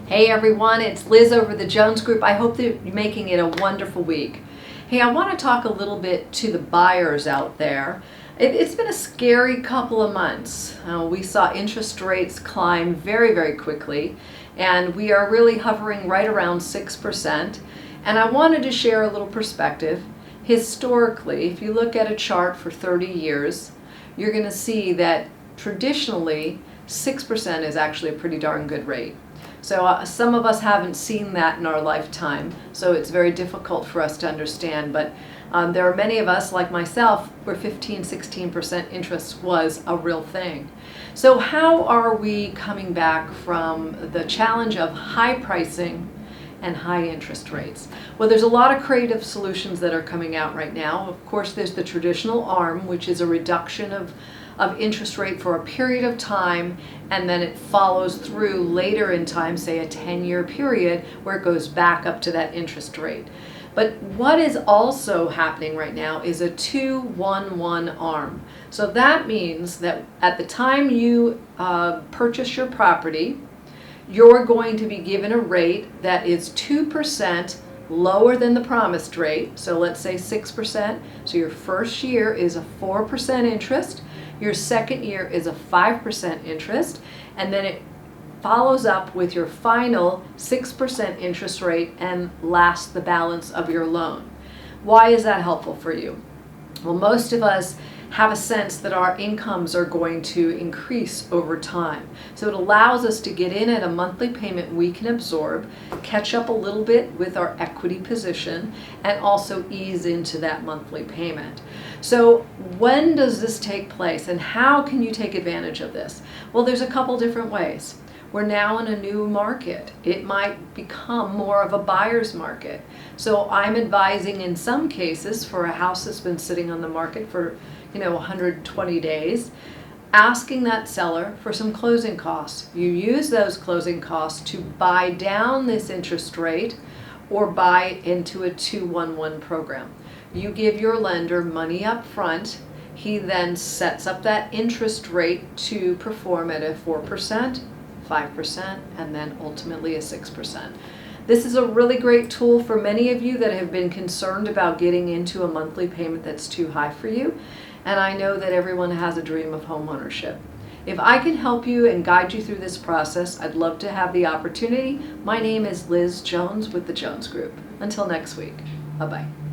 Hey everyone, it's Liz over the Jones Group. I hope that you're making it a wonderful week. Hey, I want to talk a little bit to the buyers out there. It's been a scary couple of months. We saw interest rates climb very quickly, and we are really hovering right around 6%. And I wanted to share a little perspective. Historically, if you look at a chart for 30 years, you're going to see that traditionally 6% is actually a pretty darn good rate. So some of us haven't seen that in our lifetime, so it's very difficult for us to understand. But there are many of us, like myself, where 15–16% interest was a real thing. So how are we coming back from the challenge of high pricing and high interest rates? Well, there's a lot of creative solutions that are coming out right now. Of course, there's the traditional ARM, which is a reduction of interest rate for a period of time, and then it follows through later in time, say a 10-year period, where it goes back up to that interest rate. But what is also happening right now is a 2-1-1 ARM. So that means that at the time you purchase your property, you're going to be given a rate that is 2% lower than the promised rate. So let's say 6%. So your first year is a 4% interest. Your second year is a 5% interest, and then it follows up with your final 6% interest rate and lasts the balance of your loan. Why is that helpful for you? Well, most of us have a sense that our incomes are going to increase over time. So it allows us to get in at a monthly payment we can absorb, catch up a little bit with our equity position, and also ease into that monthly payment. So when does this take place, and how can you take advantage of this? Well, there's a couple different ways. We're now in a new market. It might become more of a buyer's market. So I'm advising in some cases for a house that's been sitting on the market for 120 days, asking that seller for some closing costs. You use those closing costs to buy down this interest rate or buy into a 2-1-1 program. You give your lender money up front. He then sets up that interest rate to perform at a 4%, 5%, and then ultimately a 6%. This is a really great tool for many of you that have been concerned about getting into a monthly payment that's too high for you. And I know that everyone has a dream of home ownership. If I can help you and guide you through this process, I'd love to have the opportunity. My name is Liz Jones with the Jones Group. Until next week, bye-bye.